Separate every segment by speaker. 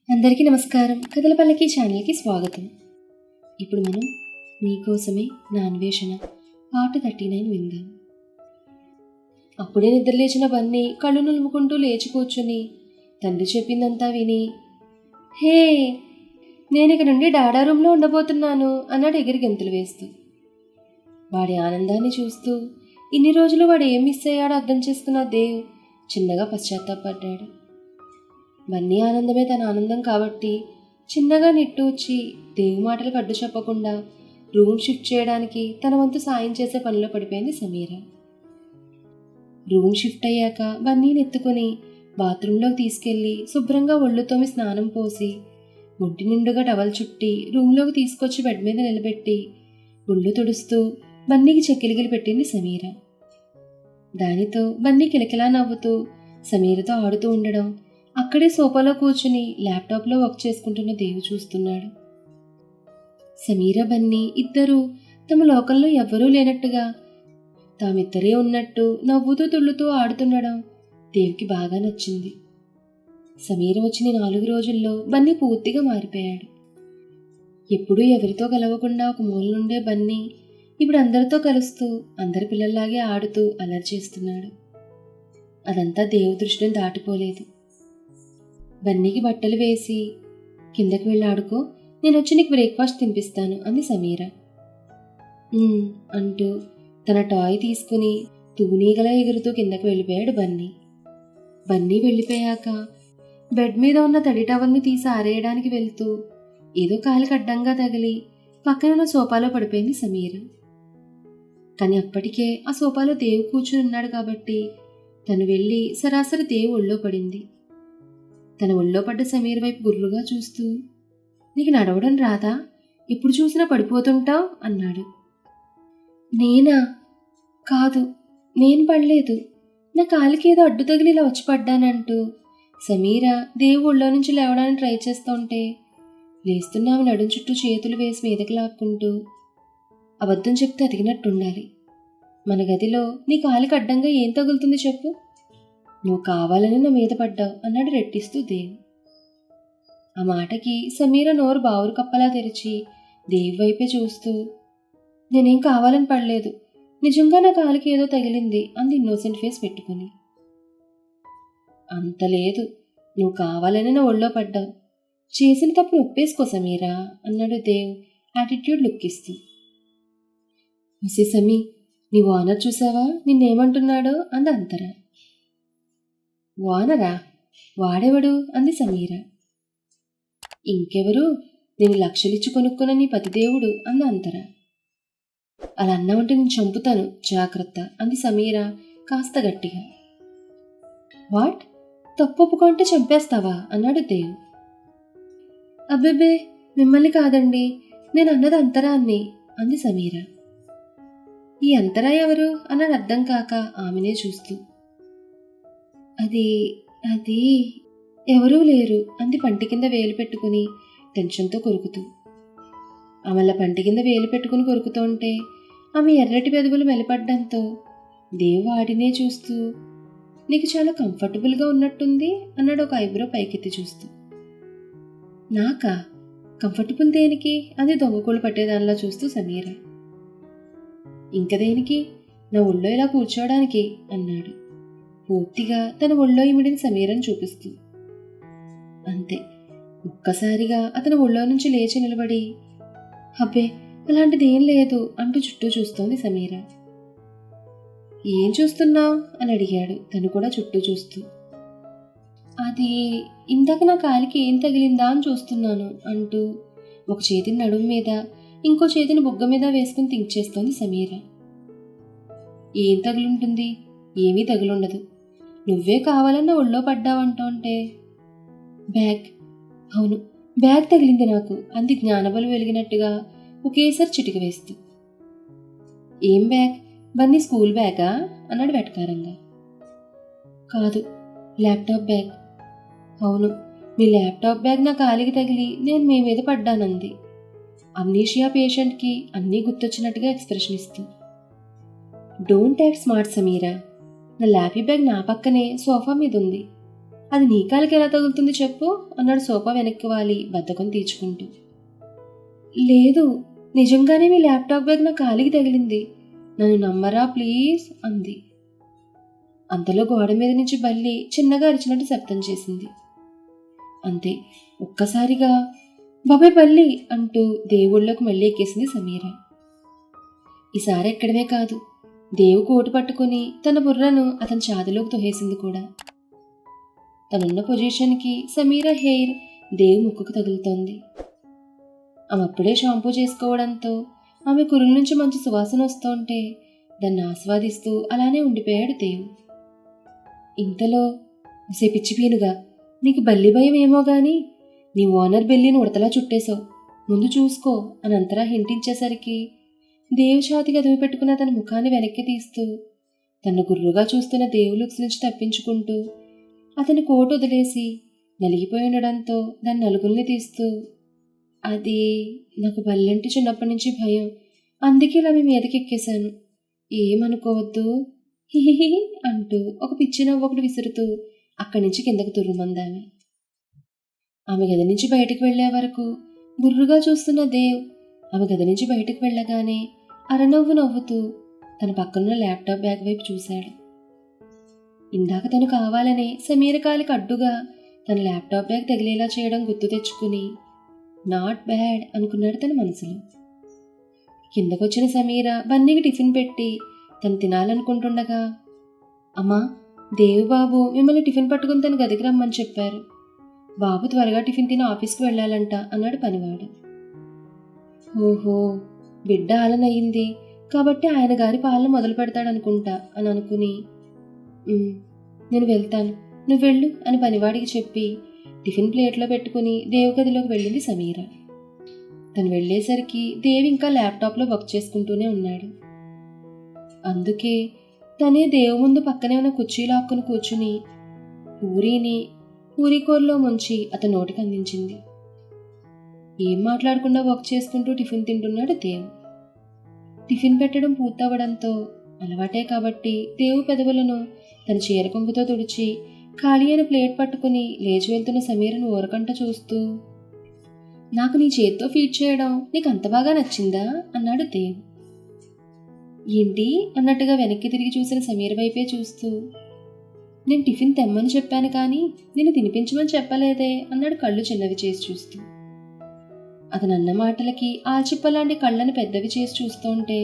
Speaker 1: అందరికీ నమస్కారం. కథల పల్లకి ఛానల్కి స్వాగతం. ఇప్పుడు మనం నీకోసమే నా అన్వేషణ పాట 39 విందాం. అప్పుడే నిద్రలేచిన బన్నీ కళ్ళు నులుముకుంటూ లేచి కూర్చుని తండ్రి చెప్పిందంతా విని, హే, నేను ఇక నుండి డాడా రూమ్లో ఉండబోతున్నాను అన్నాడు ఎగిరి గెంతులు వేస్తూ. వాడి ఆనందాన్ని చూస్తూ ఇన్ని రోజులు వాడు ఏం మిస్ అయ్యాడో అర్థం చేసుకున్న దేవ్ చిన్నగా పశ్చాత్తాపడ్డాడు. బన్నీ ఆనందమే తన ఆనందం కాబట్టి చిన్నగా నిట్టూర్చి దేవు మాటలకు అడ్డు చెప్పకుండా రూమ్ షిఫ్ట్ చేయడానికి తన వంతు సాయం చేసే పనిలో పడిపోయింది సమీర. రూమ్ షిఫ్ట్ అయ్యాక బన్నీని ఎత్తుకుని బాత్రూంలోకి తీసుకెళ్లి శుభ్రంగా ఒళ్ళుతోమి స్నానం పోసి ఒంటి నిండుగా టవల్ చుట్టి రూమ్లోకి తీసుకొచ్చి బెడ్ మీద నిలబెట్టి ఒళ్ళు తుడుస్తూ బన్నీకి చెక్కిలిగిలి పెట్టింది సమీర. దానితో బన్నీ కిలకిలా నవ్వుతూ సమీరతో ఆడుతూ ఉండడం, అక్కడే సోఫాలో కూర్చుని ల్యాప్టాప్లో వర్క్ చేసుకుంటున్న దేవు చూస్తున్నాడు. సమీర బన్నీ ఇద్దరూ తమ లోకంలో ఎవ్వరూ లేనట్టుగా తామిద్దరే ఉన్నట్టు నవ్వుతూ తుళ్ళుతూ ఆడుతుండడం దేవికి బాగా నచ్చింది. సమీర వచ్చిన 4 రోజుల్లో బన్నీ పూర్తిగా మారిపోయాడు. ఎప్పుడూ ఎవరితో కలవకుండా ఒక మూల నుండే బన్నీ ఇప్పుడు అందరితో కలుస్తూ అందరి పిల్లల్లాగే ఆడుతూ అలరి చేస్తున్నాడు. అదంతా దేవు దృష్టిని దాటిపోలేదు. బన్నీకి బట్టలు వేసి, కిందకి వెళ్ళి ఆడుకో, నేను వచ్చి నీకు బ్రేక్ఫాస్ట్ తినిపిస్తాను అంది సమీర. అంటూ తన టాయ్ తీసుకుని తూనీగలా ఎగురుతూ కిందకి వెళ్ళిపోయాడు బన్నీ. బన్నీ వెళ్ళిపోయాక బెడ్ మీద ఉన్న తడి టవల్ని తీసి ఆరేయడానికి వెళ్తూ ఏదో కాలికి అడ్డంగా తగిలి పక్కన ఉన్న సోఫాలో పడిపోయింది సమీర. కానీ అప్పటికే ఆ సోఫాలో దేవు కూర్చుని ఉన్నాడు కాబట్టి తను వెళ్ళి సరాసరి దేవు ఒళ్ళో పడింది. తన ఒళ్ళో పడ్డ సమీర్ వైపు గుర్రుగా చూస్తూ, నీకు నడవడం రాదా? ఎప్పుడు చూసినా పడిపోతుంటావు అన్నాడు. నేనా? కాదు, నేను పడలేదు, నా కాలికి ఏదో అడ్డు తగిలి ఇలా వచ్చి పడ్డానంటూ సమీర దేవు ఒళ్ళో నుంచి లేవడానికి ట్రై చేస్తుంటే లేస్తున్నావు నడుం చుట్టూ చేతులు వేసి మీదకి లాక్కుంటూ, అబద్ధం చెప్తే అతికినట్టుండాలి. మన గదిలో నీ కాలికి అడ్డంగా ఏం తగులుతుంది చెప్పు? నువ్వు కావాలని నా మీద పడ్డావు అన్నాడు రెట్టిస్తూ దేవ్. ఆ మాటకి సమీర నోరు బావురు కప్పలా తెరిచి దేవ్ వైపే చూస్తూ, నేనేం కావాలని పడలేదు, నిజంగా నా కాలికి ఏదో తగిలింది అంది ఇన్నోసెంట్ ఫేస్ పెట్టుకుని. అంత లేదు, నువ్వు కావాలని నా ఒళ్ళో పడ్డావు, చేసిన తప్పు ఒప్పేసుకో సమీరా అన్నాడు దేవ్ యాటిట్యూడ్ లుక్ ఇస్తూ. మిస్సీ సమీ, నీ ఓనర్ చూసావా నిన్నేమంటున్నాడో అంది అంతరా. వానరా? వాడెవడు అంది సమీర. ఇంకెవరు, నేను లక్షలిచ్చి కొనుక్కున్న నీ పతిదేవుడు అంది అంతరా. అలా అన్నావంటే నేను చంపుతాను, జాగ్రత్త అంది సమీర కాస్త గట్టిగా. వాట్? తప్పు ఒప్పుకుంటే చంపేస్తావా అన్నాడు దేవ్. అబ్బెబ్బే, మిమ్మల్ని కాదండి, నేను అన్నది అంతరాన్ని అంది సమీర. ఈ అంతరా ఎవరు అన్నది అర్థం కాక ఆమెనే చూస్తూ. అది అది ఎవరూ లేరు అంది పంటి కింద వేలు పెట్టుకుని టెన్షన్తో కొరుకుతూ. ఆమెల పంటి కింద వేలు పెట్టుకుని కొరుకుతుంటే ఆమె ఎర్రటి పెదవులు మెలపడ్డంతో దేవు వాడినే చూస్తూ, నీకు చాలా కంఫర్టబుల్గా ఉన్నట్టుంది అన్నాడు ఒక ఐబ్రో పైకెత్తి చూస్తూ. నాకా? కంఫర్టబుల్ దేనికి అంది దొంగకూళ్ళు పట్టేదానిలా చూస్తూ సమీర. ఇంక దేనికి, నా ఒళ్ళో ఇలా కూర్చోవడానికి అన్నాడు పూర్తిగా తన ఒళ్ళో ఇమిడిన సమీరను చూపిస్తూ. అంతే, ఒక్కసారిగా అతను ఒళ్ళో నుంచి లేచి నిలబడి, అబ్బే అలాంటిదేం లేదు అంటూ చుట్టూ చూస్తోంది సమీర. ఏం చూస్తున్నావు అని అడిగాడు తను కూడా చుట్టూ చూస్తూ. అది ఇందాక నా కాలికి ఏం తగిలిందా అని చూస్తున్నాను అంటూ ఒక చేతిని నడుము మీద ఇంకో చేతిని బుగ్గ మీద వేసుకుని థింక్ చేస్తోంది సమీర. ఏం తగిలింటుంది? ఏమీ తగిలుండదు, నువ్వే కావాలన్న ఒళ్ళో పడ్డావంటే. బ్యాగ్, అవును బ్యాగ్ తగిలింది నాకు అంది జ్ఞానబలు వెలిగినట్టుగా ఒకేసారి చిటిక వేస్తూ. ఏం బ్యాగ్? బన్నీ స్కూల్ బ్యాగా అన్నాడు వెటకారంగా. కాదు, ల్యాప్టాప్ బ్యాగ్. అవును, మీ ల్యాప్టాప్ బ్యాగ్ నా కాలికి తగిలి నేను మీ మీద పడ్డానంది అమ్నీషియా పేషెంట్కి అన్నీ గుర్తొచ్చినట్టుగా ఎక్స్ప్రెషన్ ఇస్తూ. డోంట్ యాక్ట్ స్మార్ట్ సమీరా, నా ల్యాపీ బ్యాగ్ నా పక్కనే సోఫా మీద ఉంది, అది నీ కాలికి ఎలా తగులుతుంది చెప్పు అన్నాడు సోఫా వెనక్కి వాలి బద్ధకం తీర్చుకుంటూ. లేదు, నిజంగానే మీ ల్యాప్టాప్ బ్యాగ్ నా కాలికి తగిలింది, నన్ను నమ్మరా ప్లీజ్ అంది. అంతలో గోడ మీద నుంచి బల్లి చిన్నగా అరిచినట్టు శబ్దం చేసింది. అంతే, ఒక్కసారిగా బాబాయ్ బల్లి అంటూ దేవుళ్ళకు మళ్ళీ ఎక్కేసింది సమీర. ఈసారి ఎక్కడమే కాదు, దేవు కోటు పట్టుకుని తన బుర్రను అతని ఛాతిలోకి తొహేసింది కూడా. తనున్న పొజిషన్కి సమీర హెయిర్ దేవు ముక్కుకు తగులుతోంది. ఆమె అప్పుడే షాంపూ చేసుకోవడంతో ఆమె కురుల నుంచి మంచి సువాసన వస్తుంటే దాన్ని ఆస్వాదిస్తూ అలానే ఉండిపోయాడు దేవు. ఇంతలో పిచ్చిపీనుగా, నీకు బల్లి భయం ఏమో గాని నీ ఓనర్ బెల్లిని ఉడతలా చుట్టేశావు, ముందు చూసుకో అని అంతరా హింటించేసరికి దేవు ఛాతి గదువు పెట్టుకున్న తన ముఖాన్ని వెనక్కి తీస్తూ తను గుర్రుగా చూస్తున్న దేవు లుక్స్ నుంచి తప్పించుకుంటూ అతని కోటు వదిలేసి నలిగిపోయి ఉండడంతో దాని నలుగుల్ని తీస్తూ, అది నాకు బల్లంటే చిన్నప్పటి నుంచి భయం, అందుకే ఇలా మీ మీదకి ఎక్కేశాను, ఏమనుకోవద్దు హిహిహి అంటూ ఒక పిచ్చి నవ్వు ఒకటి విసురుతూ అక్కడి నుంచి కిందకు తుర్రుమందామె. ఆమె గది నుంచి బయటకు వెళ్లే వరకు గుర్రుగా చూస్తున్న దేవ్ ఆమె గది నుంచి బయటకు వెళ్ళగానే అరనవ్వు నవ్వుతూ తన పక్కనున్న ల్యాప్టాప్ బ్యాగ్ వైపు చూశాడు. ఇందాక తను కావాలనే సమీర కాలికి అడ్డుగా తన ల్యాప్టాప్ బ్యాగ్ తగిలేలా చేయడం గుర్తు తెచ్చుకుని నాట్ బ్యాడ్ అనుకున్నాడు తన మనసులో. కిందకొచ్చిన సమీర బన్నీకి టిఫిన్ పెట్టి తను తినాలనుకుంటుండగా, అమ్మా, దేవు బాబు మిమ్మల్ని టిఫిన్ పట్టుకుని తన గదికి రమ్మని చెప్పారు, బాబు త్వరగా టిఫిన్ తిని ఆఫీస్కి వెళ్ళాలంట అన్నాడు పనివాడు. ఓహో, బిడ్డ ఆలనయ్యింది కాబట్టి ఆయన గారి పాలన మొదలు పెడతాడనుకుంటా అని అనుకుని, నేను వెళ్తాను, నువ్వు వెళ్ళు అని పనివాడికి చెప్పి టిఫిన్ ప్లేట్లో పెట్టుకుని దేవు గదిలోకి వెళ్ళింది సమీర. తను వెళ్ళేసరికి దేవి ఇంకా ల్యాప్టాప్లో వర్క్ చేసుకుంటూనే ఉన్నాడు. అందుకే తనే దేవు ముందు పక్కనే ఉన్న కుర్చీలో ఆక్కుని కూర్చుని పూరీని పూరీకూరలో ముంచి అతని నోటికి అందించింది. ఏం మాట్లాడకుండా వర్క్ చేసుకుంటూ టిఫిన్ తింటున్నాడు దేవు. టిఫిన్ పెట్టడం పూర్తవడంతో అలవాటే కాబట్టి దేవు పెదవులను తన చీర కొంగుతో తుడిచి ఖాళీ అయిన ప్లేట్ పట్టుకుని లేచి వెళ్తున్న సమీరను ఊరకంట చూస్తూ, నాకు నీ చేత్తో ఫీడ్ చేయడం నీకు అంత బాగా నచ్చిందా అన్నాడు దేవ్. ఏంటి అన్నట్టుగా వెనక్కి తిరిగి చూసిన సమీర వైపే చూస్తూ, నేను టిఫిన్ తెమ్మని చెప్పాను కానీ నేను తినిపించమని చెప్పలేదే అన్నాడు కళ్ళు చిన్నవి చేసి చూస్తూ. అతను అన్న మాటలకి ఆల్చిప్పలాంటి కళ్ళని పెద్దవి చేసి చూస్తుంటే,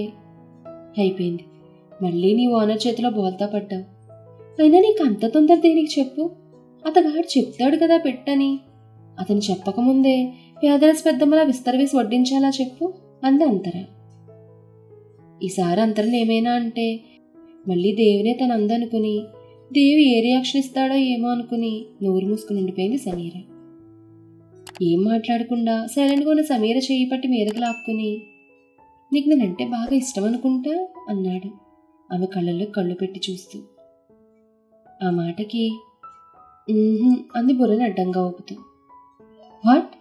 Speaker 1: అయిపోయింది, మళ్ళీ నీ ఓనర్ చేతిలో బోల్తా పడ్డావు, అయినా నీకు అంత తొందర దేనికి చెప్పు, అతగాడు చెప్తాడు కదా పెట్టని, అతను చెప్పకముందే పేదరసి పెద్దమ్మలా విస్తరవేసి వడ్డించాలా చెప్పు అంది అంతరా. ఈసారి అంతరం ఏమైనా అంటే మళ్ళీ దేవునే తను అందనుకుని దేవి ఏ రియాక్షన్ ఇస్తాడో ఏమో అనుకుని నోరు మూసుకుని ఉండిపోయింది సమీర. ఏం మాట్లాడకుండా సైలెంట్గా ఉన్న సమీర చేయి పట్టి మీదకి లాక్కుని, నీకు నేనంటే బాగా ఇష్టం అనుకుంటా అన్నాడు ఆమె కళ్ళల్లో కళ్ళు పెట్టి చూస్తూ. ఆ మాటకి అంది బుర్రని అడ్డంగా ఊపుతూ. వాట్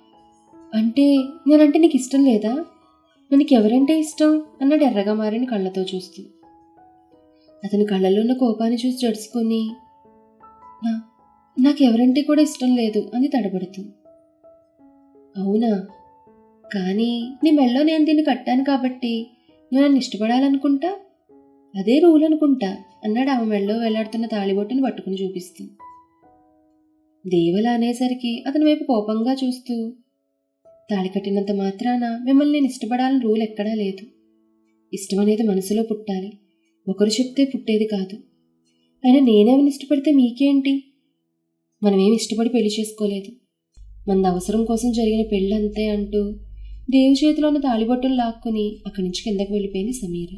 Speaker 1: అంటే నేనంటే నీకు ఇష్టం లేదా, మనకి ఎవరంటే ఇష్టం అన్నాడు ఎర్రగా మారిన కళ్ళతో చూస్తూ. అతని కళ్ళల్లో ఉన్న కోపాన్ని చూసి జడుచుకొని, నాకెవరంటే కూడా ఇష్టం లేదు అంది తడబడుతూ. అవునా, కానీ నీ మెళ్ళో నేను దీన్ని కట్టాను కాబట్టి నువ్వు నన్ను ఇష్టపడాలనుకుంటా, అదే రూల్ అనుకుంటా అన్నాడు ఆమె మెళ్ళో వేలాడుతున్న తాళిబొట్టును పట్టుకుని చూపిస్తూ. దేవల అనేసరికి అతని వైపు కోపంగా చూస్తూ, తాళి కట్టినంత మాత్రాన మిమ్మల్ని నేను ఇష్టపడాలని రూల్ ఎక్కడా లేదు, ఇష్టం అనేది మనసులో పుట్టాలి, ఒకరు చెప్తే పుట్టేది కాదు, అయినా నేనేమని ఇష్టపడితే మీకేంటి, మనమేమి ఇష్టపడి పెళ్లి చేసుకోలేదు, మన అవసరం కోసం జరిగిన పెళ్ళంతే అంటూ దేవు చేతిలో ఉన్న తాళిబొట్టును లాక్కుని అక్కడి నుంచి కిందకు వెళ్ళిపోయింది సమీర.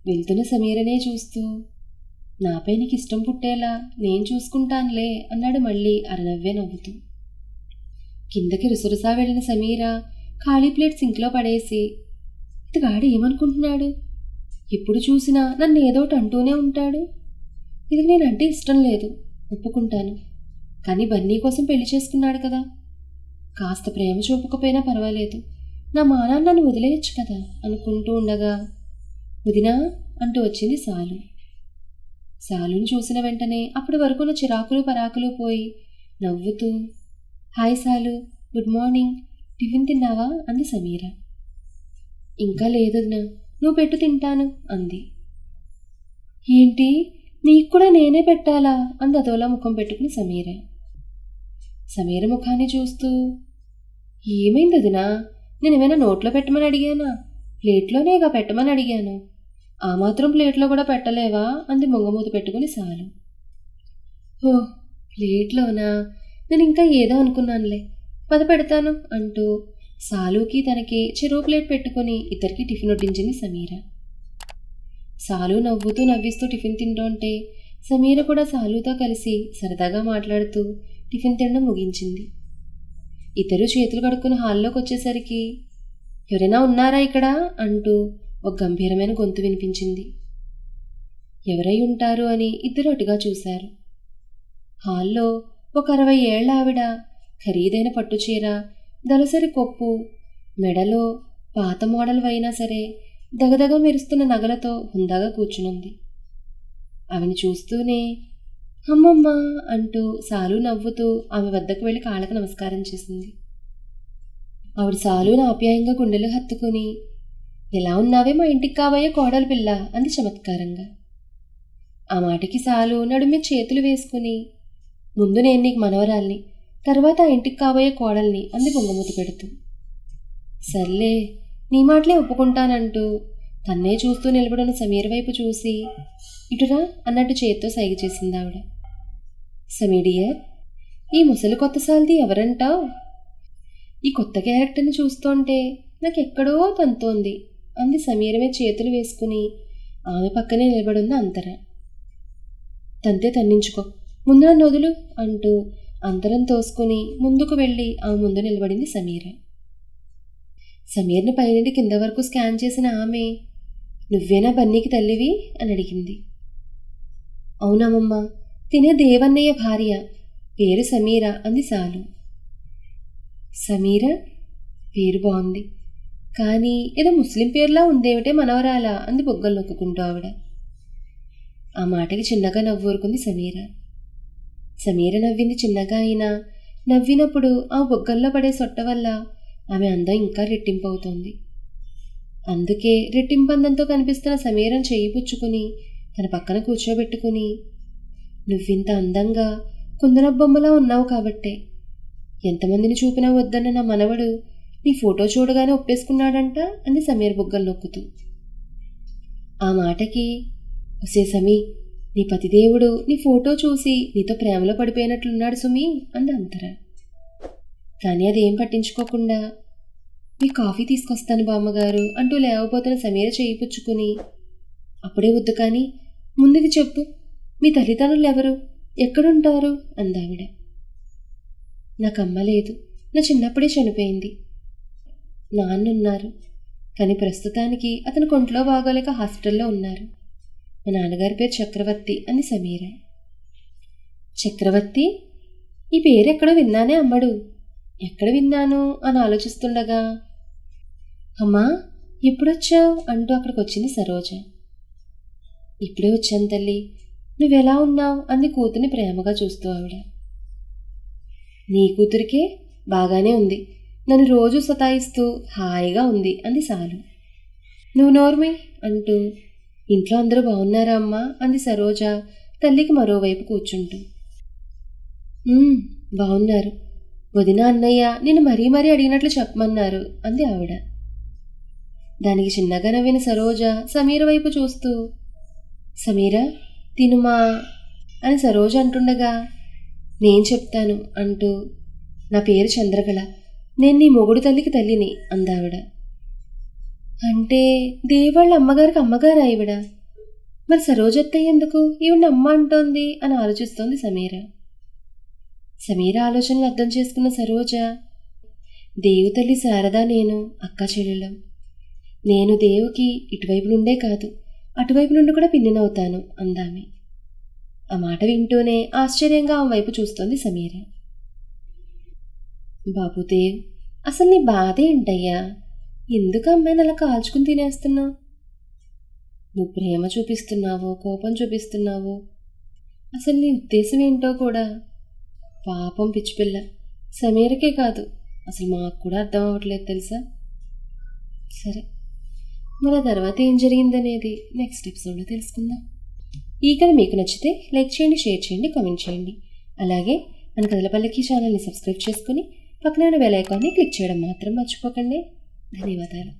Speaker 1: వెళ్తున్న సమీరనే చూస్తూ, నాపై నీకు ఇష్టం పుట్టేలా నేను చూసుకుంటానులే అన్నాడు మళ్ళీ అరనవ్వే నవ్వుతూ. కిందకి రుసరుసా వెళ్ళిన సమీర ఖాళీ ప్లేట్ సింక్లో పడేసి, ఇతగాడు ఏమనుకుంటున్నాడు, ఎప్పుడు చూసినా నన్ను ఏదోటి అంటూనే ఉంటాడు, ఇది నేనంటే ఇష్టం లేదు ఒప్పుకుంటాను, కానీ బన్నీ కోసం పెళ్లి చేసుకున్నాడు కదా, కాస్త ప్రేమ చూపకపోయినా పర్వాలేదు, నా మానాన్ని నన్ను వదిలేయచ్చు కదా అనుకుంటూ ఉండగా, వదినా అంటూ వచ్చింది సాలు. శాలుని చూసిన వెంటనే అప్పటి వరకున్న చిరాకులు పరాకులు పోయి నవ్వుతూ, హాయ్ శాలు, గుడ్ మార్నింగ్, టిఫిన్ తిన్నావా అంది సమీర. ఇంకా లేదొదినా, నువ్వు పెట్టు తింటాను అంది. ఏంటి, నీకు కూడా నేనే పెట్టాలా అంది అదోలా ముఖం పెట్టుకుని సమీర. సమీర ముఖాన్ని చూస్తూ, ఏమైంది వదినా, నేనేమైనా నోట్లో పెట్టమని అడిగానా? ప్లేట్లోనేగా పెట్టమని అడిగాను. ఆ మాత్రం ప్లేట్లో కూడా పెట్టలేవా అంది మొంగమూత పెట్టుకుని శాలు. ఓ, ప్లేట్లోనా, నేను ఇంకా ఏదో అనుకున్నానులే, పద పెడతాను అంటూ శాలుకి తనకి చెరో ప్లేట్ పెట్టుకుని ఇద్దరికి టిఫిన్ వడ్డించింది సమీర. శాలు నవ్వుతూ నవ్విస్తూ టిఫిన్ తింటుంటే సమీర కూడా శాలుతో కలిసి సరదాగా మాట్లాడుతూ టిఫిన్ తినడం ముగించింది. ఇద్దరు చేతులు కడుక్కుని హాల్లోకి వచ్చేసరికి ఎవరైనా ఉన్నారా ఇక్కడ అంటూ ఒక గంభీరమైన గొంతు వినిపించింది. ఎవరై ఉంటారు అని ఇద్దరు అటుగా చూశారు. హాల్లో ఒక 60 ఏళ్ల ఆవిడ ఖరీదైన పట్టుచీర, దళసరి కొప్పు, మెడలో పాత మోడల్ అయినా సరే దగదగ మెరుస్తున్న నగలతో హుందాగా కూర్చునుంది. ఆమెను చూస్తూనే అమ్మమ్మ అంటూ శాలు నవ్వుతూ ఆమె వద్దకు వెళ్ళి కాళ్ళకు నమస్కారం చేసింది. ఆవిడ శాలుని ఆప్యాయంగా గుండెలు హత్తుకుని, ఎలా ఉన్నావే మా ఇంటికి కాబోయే కోడలు పిల్ల అంది చమత్కారంగా. ఆ మాటకి శాలు నడుమి చేతులు వేసుకుని, ముందు నేను నీకు మనవరాల్ని, తర్వాత ఆ ఇంటికి కాబోయే కోడల్ని అంది పొంగమూత పెడుతూ. సర్లే, నీ మాటలే ఒప్పుకుంటానంటూ తన్నే చూస్తూ నిలబడిన సమీర వైపు చూసి ఇటురా అన్నట్టు చేత్తో సైగ చేసింది ఆవిడ. సమీడియర్, ఈ ముసలి కొత్త సాల్ది ఎవరంటావు? ఈ కొత్త క్యారెక్టర్ని చూస్తుంటే నాకెక్కడో తంతోంది అంది సమీర మీద చేతులు వేసుకుని ఆమె పక్కనే నిలబడింది అంతర. తంతే తన్నించుకో, ముందు నన్ను వదులు అంటూ అంతరం తోసుకుని ముందుకు వెళ్ళి ఆమె ముందు నిలబడింది సమీర. సమీర్ని పైనుండి కింద వరకు స్కాన్ చేసిన ఆమె, నువ్వేనా బన్నీకి తల్లివి అని అడిగింది. అవునమ్మమ్మ, తినే దేవన్నయ్య భార్య, పేరు సమీర అంది శాలు. సమీర పేరు బాగుంది, కానీ ఏదో ముస్లిం పేరులా ఉందేమిటే మనవరాలా అంది బొగ్గలు నొక్కుంటూ ఆవిడ. ఆ మాటకి చిన్నగా నవ్వూరుకుంది సమీర. సమీర నవ్వింది చిన్నగా అయినా నవ్వినప్పుడు ఆ బొగ్గల్లో పడే సొట్ట వల్ల ఆమె అందం ఇంకా రెట్టింపవుతోంది. అందుకే రెట్టింపందంతో కనిపిస్తున్న సమీరం చెయ్యి పుచ్చుకుని తన పక్కన కూర్చోబెట్టుకుని, నువ్వింత అందంగా కుందనబొమ్మలా ఉన్నావు కాబట్టే ఎంతమందిని చూపినా వద్దన్న నా మనవడు నీ ఫోటో చూడగానే ఒప్పేసుకున్నాడంట అంది సమీర బుగ్గలు నొక్కుతూ. ఆ మాటకి, ఒసే సమీ, నీ పతిదేవుడు నీ ఫోటో చూసి నీతో ప్రేమలో పడిపోయినట్లున్నాడు సుమీ అంది అంతర. కానీ అదేం పట్టించుకోకుండా, మీ కాఫీ తీసుకొస్తాను బామ్మగారు అంటూ లేవబోతున్న సమీర చేయి పుచ్చుకుని, అప్పుడే వద్దు కానీ ముందుది చెప్పు, మీ తల్లిదండ్రులు ఎవరు, ఎక్కడుంటారు అందావిడ. నాకమ్మ లేదు, నా చిన్నప్పుడే చనిపోయింది. నాన్నున్నారు, కానీ ప్రస్తుతానికి అతను కొంట్లో బాగోలేక హాస్పిటల్లో ఉన్నారు. మా నాన్నగారి పేరు చక్రవర్తి అంది సమీర. చక్రవర్తి? ఈ పేరు ఎక్కడో విన్నానే అమ్మడు, ఎక్కడ విన్నాను అని ఆలోచిస్తుండగా, అమ్మా ఎప్పుడొచ్చావు అంటూ అక్కడికి వచ్చింది సరోజ. ఇప్పుడే వచ్చాను తల్లి, నువ్వెలా ఉన్నావు అంది కూతుర్ని ప్రేమగా చూస్తూ ఆవిడ. నీ కూతురికే బాగానే ఉంది, నన్ను రోజు సతాయిస్తూ హాయిగా ఉంది అంది శాలు. నువ్వు నోర్మి అంటూ, ఇంట్లో అందరూ బాగున్నారా అమ్మా అంది సరోజ తల్లికి మరోవైపు కూర్చుంటూ. బాగున్నారు, వదిన అన్నయ్య నిన్ను మరీ మరీ అడిగినట్లు చెప్పమన్నారు అంది ఆవిడ. దానికి చిన్నగా నవ్విన సరోజ సమీర వైపు చూస్తూ, సమీర తినుమా అని సరోజ అంటుండగా, నేను చెప్తాను అంటూ, నా పేరు చంద్రకళ, నేను నీ మొగుడు తల్లికి తల్లిని అందావిడ. అంటే దేవాళ్ళ అమ్మగారికి అమ్మగారా ఈవిడ? మరి సరోజత్తయ్య ఎందుకు ఈవిడ అమ్మ అంటోంది అని ఆలోచిస్తోంది సమీర. సమీర ఆలోచనలు అర్థం చేసుకున్న సరోజ, దేవు తల్లి శారదా నేను అక్క చెల్లెలం. నేను దేవుకి ఇటువైపు నుండే కాదు అటువైపు నుండి కూడా పిన్నినవుతాను అందామె. ఆ మాట వింటూనే ఆశ్చర్యంగా ఆమె వైపు చూస్తోంది సమీర. బాబుదేవ్, అసలు నీ బాధ ఏంటయ్యా, ఎందుకు అమ్మాయిని అలా కాల్చుకుని తినేస్తున్నావు? నువ్వు ప్రేమ చూపిస్తున్నావో కోపం చూపిస్తున్నావో అసలు నీ ఉద్దేశం ఏంటో కూడా. పాపం పిచ్చిపిల్ల, సమీరకే కాదు అసలు మాకు కూడా అర్థం అవ్వట్లేదు తెలుసా. సరే, మన తర్వాత ఏం జరిగిందనేది నెక్స్ట్ ఎపిసోడ్లో తెలుసుకుందాం. ఈ కథ మీకు నచ్చితే లైక్ చేయండి, షేర్ చేయండి, కామెంట్ చేయండి. అలాగే మన కథల పల్లకి ఛానల్ని సబ్స్క్రైబ్ చేసుకుని పక్కన ఉన్న బెల్ ఐకాన్ని క్లిక్ చేయడం మాత్రం మర్చిపోకండి. ధన్యవాదాలు.